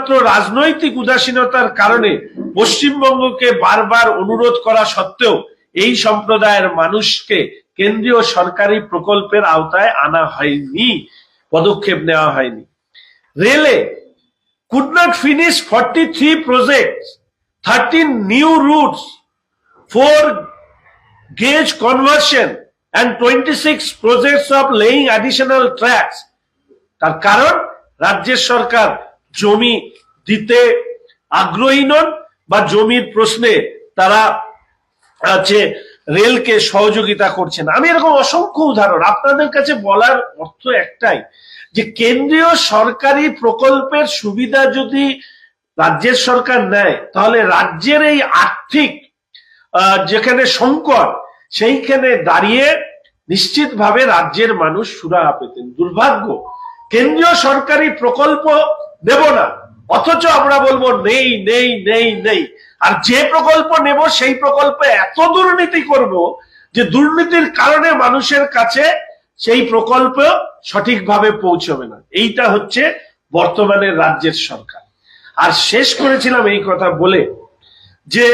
শুধুমাত্র রাজনৈতিক উদাসীনতার কারণে পশ্চিমবঙ্গকে বারবার অনুরোধ করা সত্ত্বেও এই সম্প্রদায়ের মানুষকে কেন্দ্রীয় সরকারি প্রকল্পের আওতায় আনা হয়নি, পদক্ষেপ নেওয়া হয়নি। রেলে could not finish 43 projects, 13 new routes, 4 gauge conversion and 26 projects of laying additional tracks। তার কারণ রাজ্যের সরকার জমি দিতে আগ্রহী নন বা জমির প্রশ্নে তারা রেলকে সহযোগিতা করছে না। আমি এরকম অসংখ্য উদাহরণ আপনাদের কাছে বলার অর্থ একটাই, যে কেন্দ্রীয় সরকারি প্রকল্পের সুবিধা যদি রাজ্যের সরকার নেয় তাহলে রাজ্যের এই আর্থিক যেখানে সংকট সেইখানে দাঁড়িয়ে নিশ্চিতভাবে রাজ্যের মানুষ সুরাহা পেতেন। দুর্ভাগ্য, কেন্দ্রীয় সরকারি প্রকল্প দেব না, অথচ আমরা বলবো নেই নেই নেই নেই, আর যে প্রকল্প নেব সেই প্রকল্পে এত দুর্নীতি করব যে দুর্নীতির কারণে মানুষের কাছে সেই প্রকল্প সঠিকভাবে পৌঁছবে না। এইটা হচ্ছে বর্তমানের রাজ্যের সরকার। আর শেষ করেছিলাম এই কথা বলে যে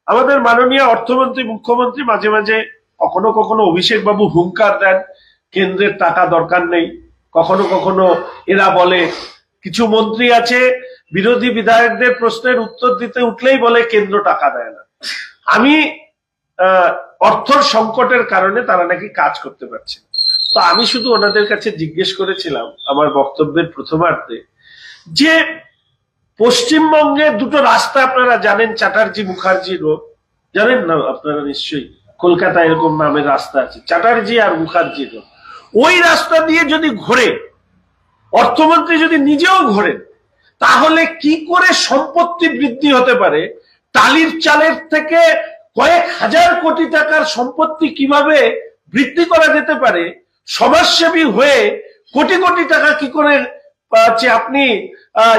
আমাদের মাননীয় অর্থমন্ত্রী মুখ্যমন্ত্রী মাঝে মাঝে কখনো কখনো অভিষেক বাবু হুঙ্কার দেন কেন্দ্রের টাকা দরকার নেই, কখনো কখনো এরা বলে, কিছু মন্ত্রী আছে বিরোধী বিধায়কদের প্রশ্নের উত্তর দিতে উঠলেই বলে কেন্দ্র টাকা দেয় না। আমি অর্থর সংকটের কারণে তারা নাকি কাজ করতে পারছে না। তো আমি শুধু ওনাদের কাছে জিজ্ঞেস করেছিলাম আমার বক্তব্যের প্রথমার্ধে যে পশ্চিমবঙ্গের দুটো রাস্তা আপনারা জানেন, চ্যাটার্জি মুখার্জি রোড, জানেন না আপনারা নিশ্চয়ই, কলকাতায় এরকম নামের রাস্তা আছে, চ্যাটার্জি আর মুখার্জি রোড। ওই রাস্তা দিয়ে যদি ঘোরে, অর্থমন্ত্রী যদি নিজেও ঘোরেন, তাহলে কি করে সম্পত্তি বৃদ্ধি হতে পারে? টালির চালের থেকে কয়েক হাজার কোটি টাকার সম্পত্তি কিভাবে বৃদ্ধি করা যেতে পারে? সমাজসেবী হয়ে কোটি কোটি টাকা কি করে আপনি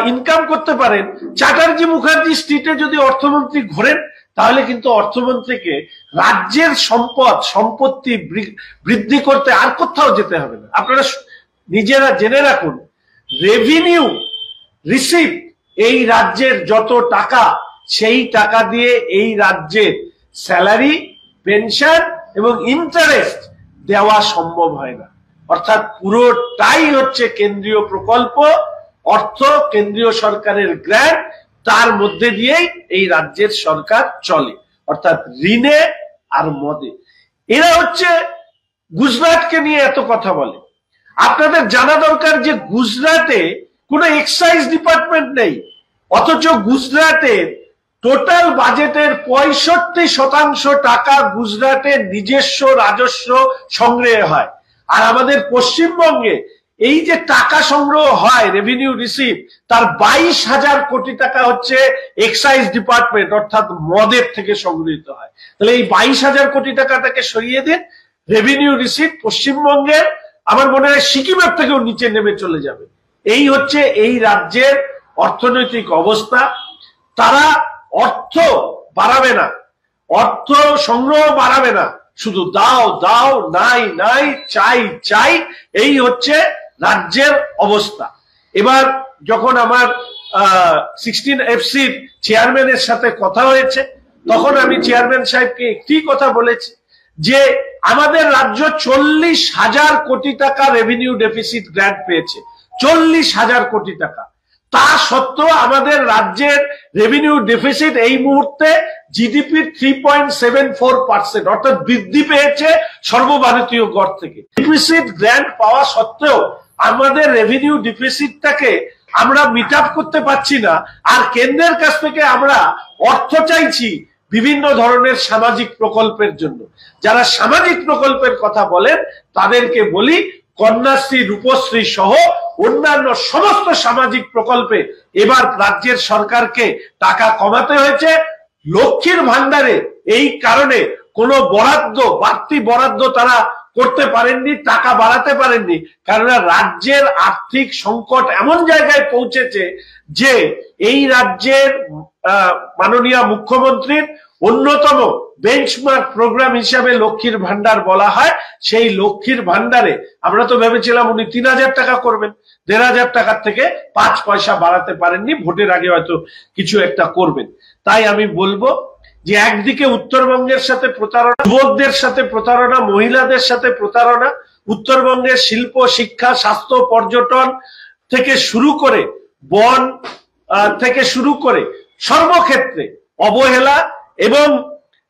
ইনকাম করতে পারেন? চ্যাটার্জি মুখার্জি স্ট্রিটে যদি অর্থমন্ত্রী ঘোরেন তাহলে কিন্তু অর্থমন্ত্রীকে রাজ্যের সম্পত্তি বৃদ্ধি করতে আর কোথাও যেতে হবে না। আপনারা নিজেরা জেনে রাখুন, রেভিনিউ রিসিভ এই রাজ্যের যত টাকা, সেই টাকা দিয়ে এই রাজ্যের স্যালারি, পেনশন এবং ইন্টারেস্ট দেওয়া সম্ভব হয় না। অর্থাৎ পুরোটাই হচ্ছে কেন্দ্রীয় প্রকল্প, অর্থ কেন্দ্রীয় সরকারের গ্র্যান্ট, তার মধ্যে দিয়েই এই রাজ্যের সরকার চলে, অর্থাৎ ঋণে আর মদে। এরা হচ্ছে গুজরাটকে নিয়ে এত কথা বলে। আপনাদের জানা দরকার যে গুজরাটে কোনো এক্সাইজ ডিপার্টমেন্ট নেই, অথচ গুজরাটের টোটাল বাজেটের 65% টাকা গুজরাটের নিজস্ব রাজস্ব সংগ্রহ হয়। আর আমাদের পশ্চিমবঙ্গে এই যে টাকা সংগ্রহ হয়, রেভিনিউ রিসিভ, তার 22,000 কোটি টাকা হচ্ছে এক্সাইজ ডিপার্টমেন্ট অর্থাৎ মদের থেকে সংগৃহীত হয়। তাহলে এই 22,000 কোটি টাকাটাকে সরিয়ে দিন, রেভিনিউ রিসিভ পশ্চিমবঙ্গের আমার মনে হয় সিকিমের থেকেও নিচে নেমে চলে যাবে। এই হচ্ছে এই রাজ্যের অর্থনৈতিক অবস্থা। তারা অর্থ বাড়াবে না, অর্থ সংগ্রহ বাড়াবে না, শুধু দাও দাও, নাই নাই, চাই চাই, এই হচ্ছে রাজ্যের অবস্থা। এবার যখন আমার 16FC চেয়ারম্যানের সাথে কথা হয়েছে, তখন আমি চেয়ারম্যান সাহেবকে একটি কথা বলেছি যে আমাদের রাজ্য 40,000 কোটি টাকা রেভিনিউ ডেফিসিট গ্র্যান্ট পেয়েছে, 40,000 কোটি টাকা। তা সত্ত্বেও আমাদের রাজ্যের রেভিনিউ ডেফিসিট এই মুহূর্তে জিডিপির 3.74%, অর্থাৎ বৃদ্ধি পেয়েছে সর্বভারতীয় গড় থেকে। ডেফিসিট গ্র্যান্ট পাওয়া সত্ত্বেও আমাদের রেভিনিউ ডেফিসিটটাকে আমরা মিট আপ করতে পারছি না, আর কেন্দ্রের কাছ থেকে আমরা অর্থ চাইছি বিভিন্ন ধরনের সামাজিক প্রকল্পের জন্য। যারা সামাজিক প্রকল্পের কথা বলেন তাদেরকে বলি, কন্যাশ্রী, রূপশ্রী সহ অন্যান্য সমস্ত সামাজিক প্রকল্পে এবার রাজ্যের সরকারকে টাকা কমাতে হয়েছে। লক্ষ্মীর ভান্ডারে এই কারণে কোনো বরাদ্দ, বাড়তি বরাদ্দ তারা করতে পারেননি, টাকা বাড়াতে পারেননি, কারণ রাজ্যের আর্থিক সংকট এমন জায়গায় পৌঁছেছে যে এই রাজ্যের মাননীয় মুখ্যমন্ত্রীর অন্যতম বেঞ্চমার্ক প্রোগ্রাম হিসাবে লক্ষ্মীর ভান্ডার বলা হয়, সেই লক্ষ্মীর ভান্ডারে আমরা তো ভেবেছিলাম উনি 3,000 টাকা করবেন, 1,500 টাকার থেকে 5 পয়সা বাড়াতে পারেননি, ভোটের আগে হয়তো কিছু একটা করবেন। তাই আমি বলবো যে একদিকে উত্তরবঙ্গের সাথে প্রতারণা, যুবকদের সাথে প্রতারণা, মহিলাদের সাথে প্রতারণা, উত্তরবঙ্গের শিল্প, শিক্ষা, স্বাস্থ্য, পর্যটন থেকে শুরু করে বন থেকে শুরু করে সর্বক্ষেত্রে অবহেলা এবং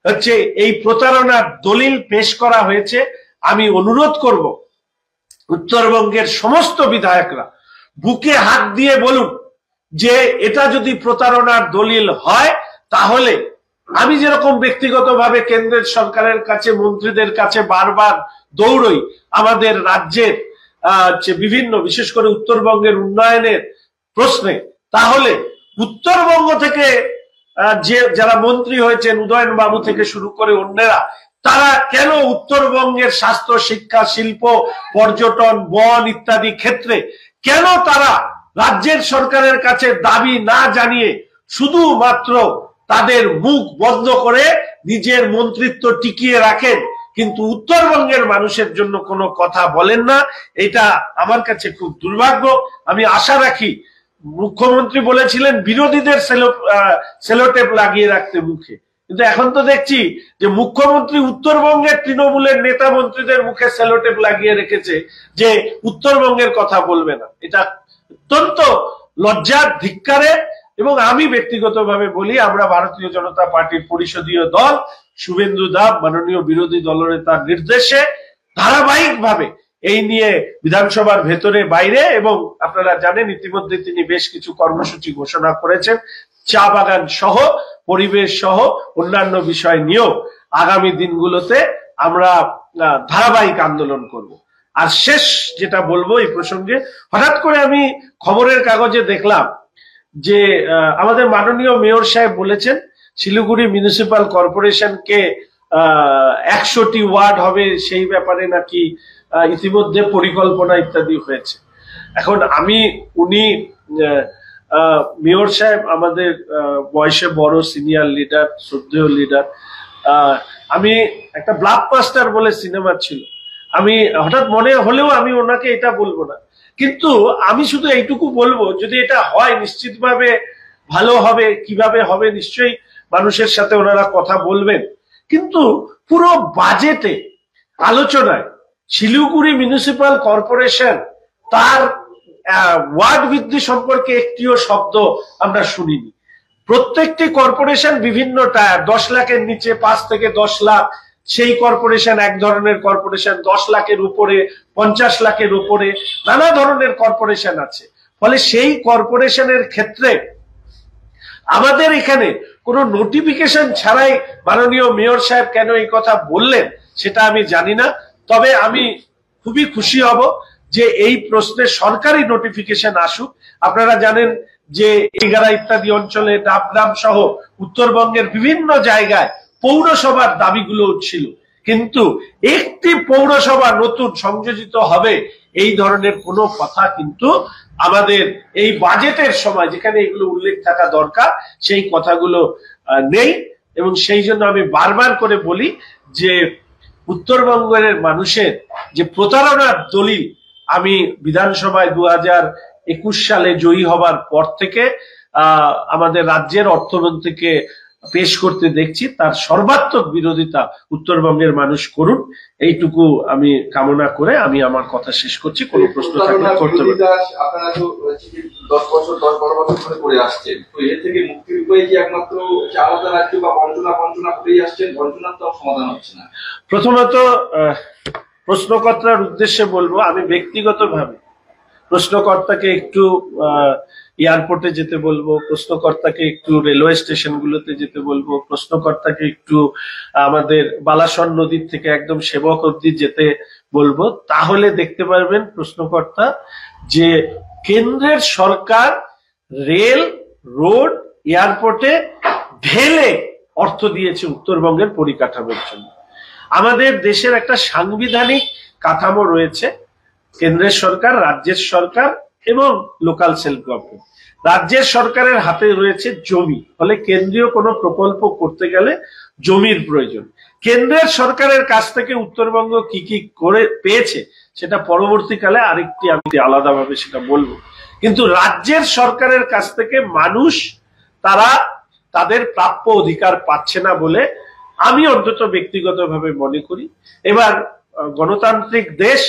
হচ্ছে এই প্রতারণার দলিল পেশ করা হয়েছে। আমি অনুরোধ করব উত্তরবঙ্গের সমস্ত বিধায়করা বুকে হাত দিয়ে বলুন যে এটা যদি প্রতারণার দলিল হয় তাহলে আমি যেরকম ব্যক্তিগতভাবে কেন্দ্রের সরকারের কাছে, মন্ত্রীদের কাছে বারবার দৌড়ই আমাদের রাজ্যের বিভিন্ন, বিশেষ করে উত্তরবঙ্গের উন্নয়নের প্রশ্নে, তাহলে উত্তরবঙ্গ থেকে যারা মন্ত্রী হয়েছেন, উদয়ন বাবু থেকে শুরু করে অন্যরা, তারা কেন উত্তরবঙ্গের স্বাস্থ্য, শিক্ষা, শিল্প, পর্যটন, বন ইত্যাদি ক্ষেত্রে কেন তারা রাজ্যের সরকারের কাছে দাবি না জানিয়ে শুধুমাত্র তাদের মুখ বন্ধ করে নিজের মন্ত্রিত্ব টিকিয়ে রাখেন, কিন্তু উত্তরবঙ্গের মানুষের জন্য কোনো কথা বলেন না। এটা আমার কাছে খুব দুর্ভাগ্য। আমি আশা রাখি, মুখ্যমন্ত্রী বলেছিলেন বিরোধীদের সেলোটেপ লাগিয়ে রাখতে মুখে, কিন্তু এখন তো দেখছি যে মুখ্যমন্ত্রী উত্তরবঙ্গের তৃণমূলের নেতা মন্ত্রীদের মুখে সেলোটেপ লাগিয়ে রেখেছে যে উত্তরবঙ্গের কথা বলবে না। এটা অত্যন্ত লজ্জার, ধিক্কারের। এবং আমি ব্যক্তিগতভাবে বলি, আমরা ভারতীয় জনতা পার্টির পরিষদীয় দল, শুভেন্দু দাব মাননীয় বিরোধী দলনেতার নির্দেশে ধারাবাহিকভাবে এই নিয়ে বিধানসভার ভেতরে বাইরে, এবং আপনারা জানেন ইতিমধ্যে তিনি বেশ কিছু কর্মসূচি ঘোষণা করেছেন, চা বাগান সহ, পরিবেশ সহ অন্যান্য বিষয় নিয়েও আগামী দিনগুলোতে আমরা ধারাবাহিক আন্দোলন করব। আর শেষ যেটা বলবো এই প্রসঙ্গে, হঠাৎ করে আমি খবরের কাগজে দেখলাম যে আমাদের মাননীয় মেয়র সাহেব বলেছেন শিলিগুড়ি মিউনিসিপাল কর্পোরেশনকে 100টি ওয়ার্ড হবে, সেই ব্যাপারে নাকি ইতিমধ্যে পরিকল্পনা ইত্যাদি হয়েছে। এখন উনি মেয়র সাহেব আমাদের বয়সে বড়, সিনিয়র লিডার, শ্রদ্ধেয় লিডার। আমি একটা ব্লকবাস্টার বলে সিনেমা ছিল, আমি হঠাৎ মনে হলেও আমি ওনাকে এটা বলবো না, কিন্তু আমি শুধু এইটুকু বলবো যদি এটা হয় নিশ্চিতভাবে ভালো হবে। কিভাবে হবে নিশ্চয়ই মানুষের সাথে ওনারা কথা বলবেন, কিন্তু পুরো বাজেটে আলোচনায় শিলিগুড়ি মিউনিসিপাল কর্পোরেশন তার ওয়ার্ড বৃদ্ধি সম্পর্কে একটিও শব্দ আমরা শুনিনি। প্রত্যেকটি কর্পোরেশন বিভিন্ন টায়ার, 10 লাখের নিচে 5 থেকে 10 লাখ, সেই কর্পোরেশন এক ধরনের কর্পোরেশন, 10 লাখের উপরে, 50 লাখের উপরে, নানা ধরনের কর্পোরেশন আছে। ফলে সেই কর্পোরেশনের ক্ষেত্রে আমাদের এখানে কোনো নোটিফিকেশন ছাড়াই মাননীয় মেয়র সাহেব কেন এই কথা বললেন সেটা আমি জানি না। তবে আমি খুবই খুশি হব যে এই প্রশ্নে সরকারি নোটিফিকেশন আসুক। আপনারা জানেন যে এগারা ইত্যাদি অঞ্চলে, ডাবগ্রাম সহ উত্তরবঙ্গের বিভিন্ন জায়গায় পৌরসভার দাবিগুলো ছিল, কিন্তু একটি পৌরসভা নতুন সংযোজিত হবে এই ধরনের কোনো কথা কিন্তু আমাদের এই বাজেটের সময়, যেখানে এগুলো উল্লেখ থাকা দরকার, সেই কথাগুলো নেই। এবং সেই জন্য আমি বারবার করে বলি যে উত্তরবঙ্গের মানুষের যে প্রতারণার দলিল আমি বিধানসভায় 2021 সালে জয়ী হবার পর থেকে আমাদের রাজ্যের অর্থমন্ত্রীকে পেশ করতে দেখছি, তার সর্বাত্মক বিরোধিতা উত্তরবঙ্গের মানুষ করুন, এইটুকু আমি কামনা করে আমি আমার কথা শেষ করছি। কোনো প্রশ্ন থাকলে করতে পারেন। আপনারা তো 10-12 বছর ধরে করে আসছেন, তো এর থেকে মুক্তির উপায় কি একমাত্র আলাদা রাজ্য বা বঞ্চনা করেই আসছেন? বঞ্চনার তো সমাধান হচ্ছে না। প্রথমত প্রশ্নকর্তার উদ্দেশ্যে বলবো, আমি ব্যক্তিগতভাবে প্রশ্নকর্তাকে একটু এয়ারপোর্টে যেতে বলবো, প্রশ্নকর্তাকে একটু রেলওয়ে স্টেশনগুলোতে যেতে বলবো, প্রশ্নকর্তাকে একটু আমাদের বালাসন নদীর থেকে একদম সেবক অব্দি যেতে বলবো। তাহলে দেখতে পারবেন প্রশ্নকর্তা যে কেন্দ্রের সরকার রেল, রোড, এয়ারপোর্টে ঢেলে অর্থ দিয়েছে উত্তরবঙ্গের পরিকাঠামোর জন্য। আমাদের দেশের একটা সাংবিধানিক কাঠামো রয়েছে, কেন্দ্রের সরকার, রাজ্যের সরকার এবং লোকাল সেলফ গভর্নমেন্ট। রাজ্যের সরকারের হাতে রয়েছে জমি, ফলে কেন্দ্রীয় কোনো প্রকল্প করতে গেলে জমির প্রয়োজন। কেন্দ্রের সরকারের কাছ থেকে উত্তরবঙ্গ কি কি করে পেয়েছে সেটা পরবর্তীকালে আরেকটি আমি আলাদাভাবে সেটা বলবো, কিন্তু রাজ্যের সরকারের কাছ থেকে মানুষ তারা তাদের প্রাপ্য অধিকার পাচ্ছে না বলে আমি অন্তত ব্যক্তিগতভাবে মনে করি। এবার গণতান্ত্রিক দেশ,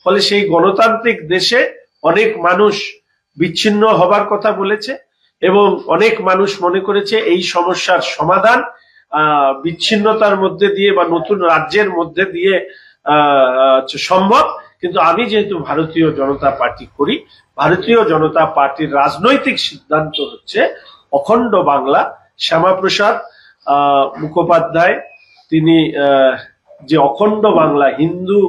ফলে সেই গণতান্ত্রিক দেশে অনেক মানুষ বিচ্ছিন্ন হবার কথা বলেছে এবং অনেক মানুষ মনে করেছে এই সমস্যার সমাধান বিচ্ছিন্নতার মধ্যে দিয়ে বা নতুন রাজ্যের মধ্যে দিয়ে সম্ভব। কিন্তু আমি যেহেতু ভারতীয় জনতা পার্টি করি, ভারতীয় জনতা পার্টির রাজনৈতিক সিদ্ধান্ত হচ্ছে অখণ্ড বাংলা। শ্যামাপ্রসাদ মুখোপাধ্যায় তিনি যে অখণ্ড বাংলা হিন্দু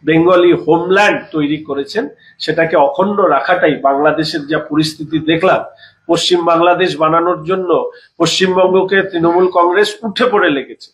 বেঙ্গলি হোমল্যান্ড তৈরি করেছেন, সেটাকে অখণ্ড রাখাটাই বাংলাদেশের যা পরিস্থিতি দেখলাম, পশ্চিম বাংলাদেশ বানানোর জন্য পশ্চিমবঙ্গকে তৃণমূল কংগ্রেস উঠে পড়ে লেগেছে।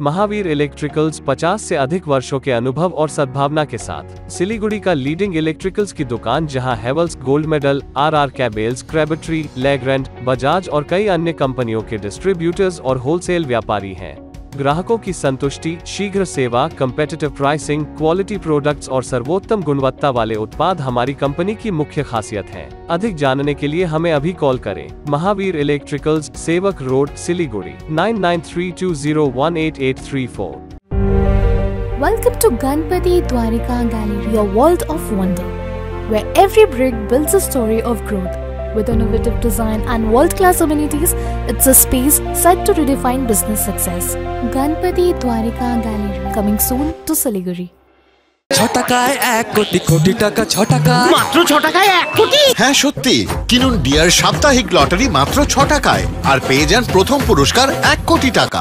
महावीर इलेक्ट्रिकल्स 50 से अधिक वर्षों के अनुभव और सद्भावना के साथ सिलीगुड़ी का लीडिंग इलेक्ट्रिकल्स की दुकान, जहां Havells gold medal, RR cables, Crabtree, Legrand, Bajaj और कई अन्य कंपनियों के डिस्ट्रीब्यूटर्स और होलसेल व्यापारी हैं। ग्राहकों की संतुष्टि, शीघ्र सेवा, कम्पेटिटिव प्राइसिंग, क्वालिटी प्रोडक्ट्स और सर्वोत्तम गुणवत्ता वाले उत्पाद हमारी कंपनी की मुख्य खासियत हैं। अधिक जानने के लिए हमें अभी कॉल करें। महावीर इलेक्ट्रिकल्स, सेवक road, Siliguri 9932018834। Welcome to Ganpati Dwarika Gallery, your world of wonder, where every brick builds a story of growth. With innovative design and world-class amenities, it's a space set to redefine business success. Ganpati Dwarika Gallery, coming soon to Siliguri. 6 টাকায় 1 কোটি কোটি টাকা, 6 টাকায় মাত্র 6 টাকায় 1 কোটি। হ্যাঁ সত্যি, কিনুন deer সাপ্তাহিক লটারি মাত্র 6 টাকায় আর পেয়ে যান প্রথম পুরস্কার 1 কোটি টাকা।